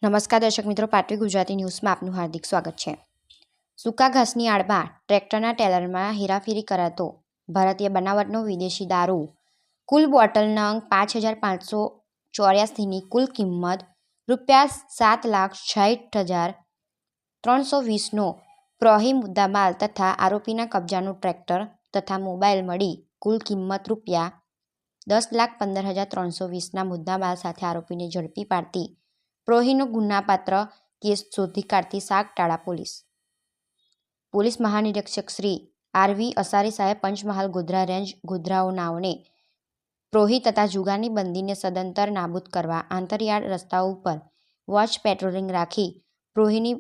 નમસ્કાર દર્શક મિત્રો, પાટવી ગુજરાતી ન્યૂઝમાં આપનું હાર્દિક સ્વાગત છે। સૂકા ઘાસની આડમાં ટ્રેક્ટરના ટેલરમાં હેરાફેરી કરાતો ભારતીય બનાવટનો વિદેશી દારૂ। કુલ બોટલ નંગ 5,584ની કુલ કિંમત ₹7,60,320નો પ્રોહી મુદ્દામાલ તથા આરોપીના કબજાનું ટ્રેક્ટર તથા મોબાઈલ મળી કુલ કિંમત ₹10,15,320ના મુદ્દામાલ સાથે આરોપીને ઝડપી પાડતી પ્રોહીનો ગુનાપાત્ર કેસ શોધી કાઢતી સાગટાળા પોલીસ મહાનિરીક્ષક શ્રી આર.વી. અસારી સાહેબ પંચમહાલ ગોધરા રેન્જ ગોધરાઓનાઓને પ્રોહી તથા જુગારની બંદીને સદંતર નાબૂદ કરવા આંતરિયાળ રસ્તાઓ ઉપર વોચ પેટ્રોલિંગ રાખી પ્રોહીની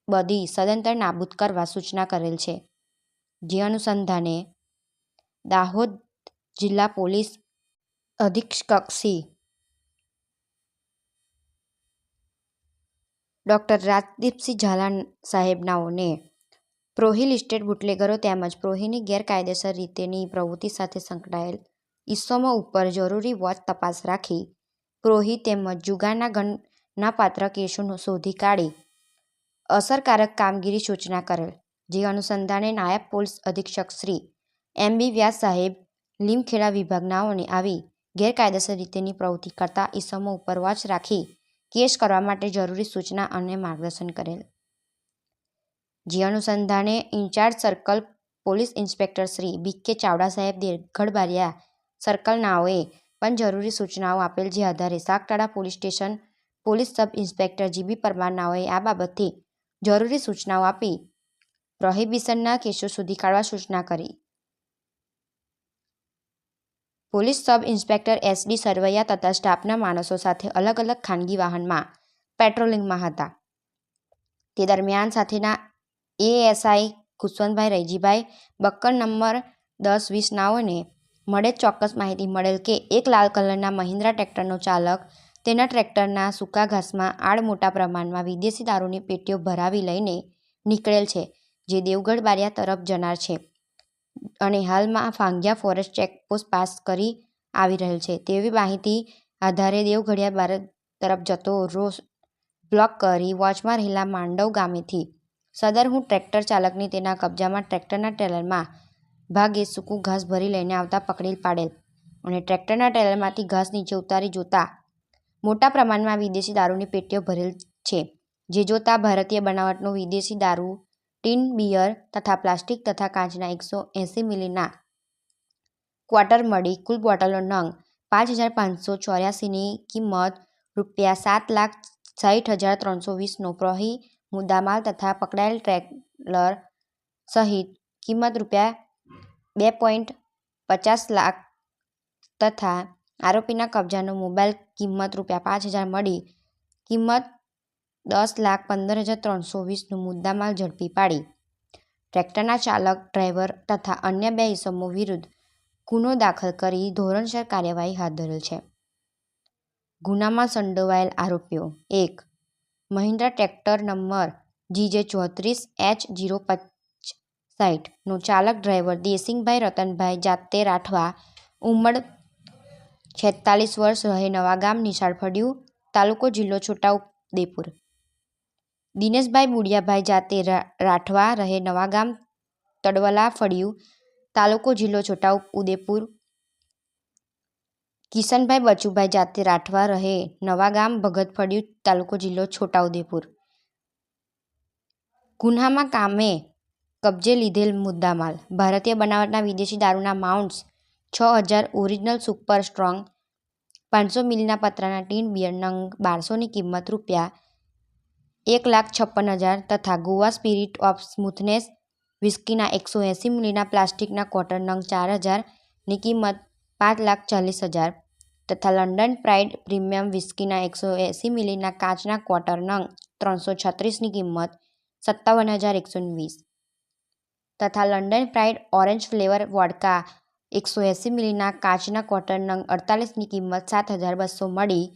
બદી સદંતર નાબૂદ કરવા સૂચના કરેલ છે। જે અનુસંધાને દાહોદ જિલ્લા પોલીસ અધિક્ષક શ્રી ડૉક્ટર રાજદીપસિંહ ઝાલા સાહેબનાઓને પ્રોહી લિસ્ટેડ બુટલેગરો તેમજ પ્રોહીની ગેરકાયદેસર રીતેની પ્રવૃત્તિ સાથે સંકળાયેલ ઇસમો ઉપર જરૂરી વોચ તપાસ રાખી પ્રોહી તેમજ જુગારના ગણનાપાત્ર કેસો શોધી કાઢી અસરકારક કામગીરી સૂચના કરેલ। જે અનુસંધાને નાયબ પોલીસ અધિક્ષક શ્રી એમ.બી. વ્યાસ સાહેબ લીમખેડા વિભાગનાઓને આવી ગેરકાયદેસર રીતેની પ્રવૃત્તિ કરતા ઇસમો ઉપર વોચ રાખી કેસ કરવા માટે જરૂરી સૂચના અને માર્ગદર્શન કરેલ। જે અનુસંધાને in-charge circle police inspector Shri B K. Chavda સાહેબ દેવગઢ સર્કલનાઓએ પણ જરૂરી સૂચનાઓ આપેલ। જે આધારે Sagtala police station police sub inspector G B. પરમારનાઓએ આ બાબતે જરૂરી સૂચનાઓ આપી પ્રોહિબિશનના કેસો શોધી કાઢવા સૂચના કરી। Police sub inspector S D. Sarvaiya તથા સ્ટાફના માણસો સાથે અલગ અલગ ખાનગી વાહનમાં પેટ્રોલિંગમાં હતા। તે દરમિયાન સાથેના એએસઆઈ ખુશવંતભાઈ રૈજીભાઈ બક્કર નંબર 10-20 નાઓને મળેલ ચોક્કસ માહિતી મળેલ કે એક લાલ કલરના મહિન્દ્રા ટ્રેક્ટરનો ચાલક તેના ટ્રેક્ટરના સૂકા ઘાસમાં આડ મોટા પ્રમાણમાં વિદેશી દારૂની પેટીઓ ભરાવી લઈને નીકળેલ છે, જે દેવગઢ બારિયા તરફ જનાર છે અને હાલમાં ફાંગિયા ફોરેસ્ટ ચેકપોસ્ટ પાસ કરી આવી રહેલ છે તેવી માહિતી આધારે દેવગઢિયા બારિયા તરફ જતો રોડ બ્લોક કરી વોચમાં રહેલા માંડવ ગામેથી સદરહુ ટ્રેક્ટર ચાલકની તેના કબજામાં ટ્રેક્ટરના ટેલરમાં ભાગે સૂકું ઘાસ ભરી લઈને આવતા પકડી પાડેલ અને ટ્રેક્ટરના ટેલરમાંથી ઘાસ નીચે ઉતારી જોતા મોટા પ્રમાણમાં વિદેશી દારૂની પેટીઓ ભરેલ છે, જે જોતા ભારતીય બનાવટનો વિદેશી દારૂ ટીન બિયર તથા પ્લાસ્ટિક તથા કાચના 180 મિલીના ક્વાર્ટર મળી કુલ બોટલો નંગ 5,584ની કિંમત ₹7,60,320નો પ્રોહી મુદ્દામાલ તથા પકડાયેલ ટ્રેલર સહિત કિંમત ₹2.50 લાખ તથા આરોપીના કબજાનો મોબાઈલ કિંમત ₹5,000 મળી કિંમત ₹10,15,320નો મુદ્દામાલ ઝડપી પાડી ટ્રેક્ટરના ચાલક ડ્રાઈવર તથા અન્ય 2 ઇસમો વિરુદ્ધ ગુનો દાખલ કરી ધોરણસર કાર્યવાહી હાથ ધરેલ છે। ગુનામાં સંડોવાયેલ આરોપીઓ 1. મહિન્દ્રા ટ્રેક્ટર નંબર GJ34H0560નો ચાલક ડ્રાઈવર દેસિંગભાઈ રતનભાઈ જાતે રાઠવા ઉંમર 46 વર્ષ રહે નવાગામ નિશાળ ફળિયું તાલુકો જિલ્લો છોટાઉદેપુર। દિનેશભાઈ બુડિયાભાઈ જાતે રાઠવા રહે નવાગામ તડવલા ફળિયું તાલુકો જિલ્લો છોટાઉદેપુર। કિશનભાઈ બચુભાઈ જાતે રાઠવા રહે નવાગામ ભગત ફળિયું તાલુકો જિલ્લો છોટાઉદેપુર। ગુન્હામાં કામે કબજે લીધેલ મુદ્દામાલ ભારતીય બનાવટના વિદેશી દારૂના માઉન્ટ્સ 6,000 ઓરિજિનલ સુપર સ્ટ્રોંગ 500 મિલીના પતરાના ટીન બિયર નંગ 1200ની કિંમત ₹1,56,000 તથા ગોવા સ્પિરિટ ઓફ સ્મૂથનેસ વિસ્કીના 180 મિલીના પ્લાસ્ટિકના ક્વાર્ટર નંગ 4,000ની કિંમત ₹5,40,000 તથા લંડન પ્રાઇડ પ્રીમિયમ વિસ્કીના 180 મિલીના કાચના ક્વાર્ટર નંગ 336ની કિંમત ₹57,120 તથા London pride orange flavour vodka 180 મિલીના કાચના ક્વાર્ટર નંગ 48ની કિંમત ₹7,200 મળી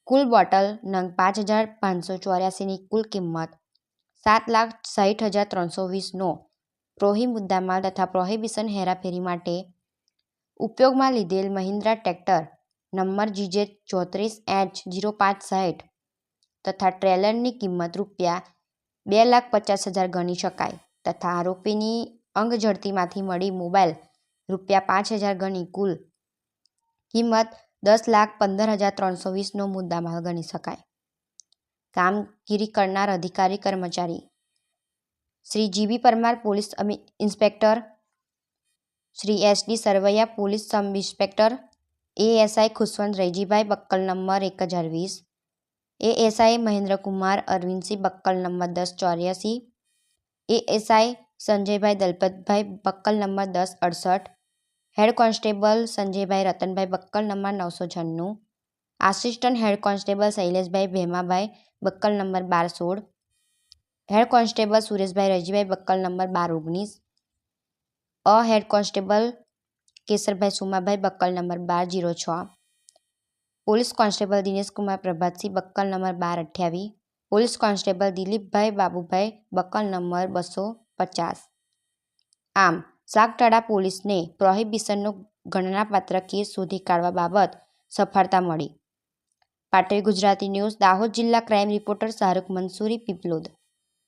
કુલ બોટલ નંગ 5,584ની કુલ કિંમત ₹7,60,320નો પ્રોહી મુદ્દામાલ તથા પ્રોહિબિશન હેરાફેરી માટે ઉપયોગમાં લીધેલ મહિન્દ્રા ટ્રેક્ટર નંબર GJ34H0560 તથા ટ્રેલરની કિંમત ₹2,50,000 ગણી શકાય તથા આરોપીની અંગઝડતીમાંથી મળી મોબાઈલ ₹5,000 ગણી કુલ કિંમત ₹10,15,320નો મુદ્દામાલ ગણી શકાય. કામગીરી કરનાર અધિકારી કર્મચારી Shri G B. Parmar police inspector, Shri S D. Sarvaiya police sub inspector, ASI Khushwant Raijibhai buckle number 1020, ASI Mahendrakumar Arvindsinh buckle number 1084, ASI Sanjaybhai Dalpatbhai buckle number 1068, head constable Sanjaybhai Ratanbhai buckle number 996, assistant head constable Shaileshbhai Bhemabhai buckle number 1216, head constable Sureshbhai Raijibhai buckle number 1219, head constable Kesarbhai Sumabhai buckle number 1206, police constable Dineshkumar Prabhatsinh buckle number 1228, police constable દિલીપભાઈ Babubhai બક્કલ number 250. આમ સાગઠાડા પોલીસને પ્રોહિબિશનનો ગણનાપાત્ર case શોધી કાઢવા બાબત સફળતા મળી. પાટવી Gujarati news Dahod જિલ્લા crime reporter Shahrukh Mansuri, Piplod.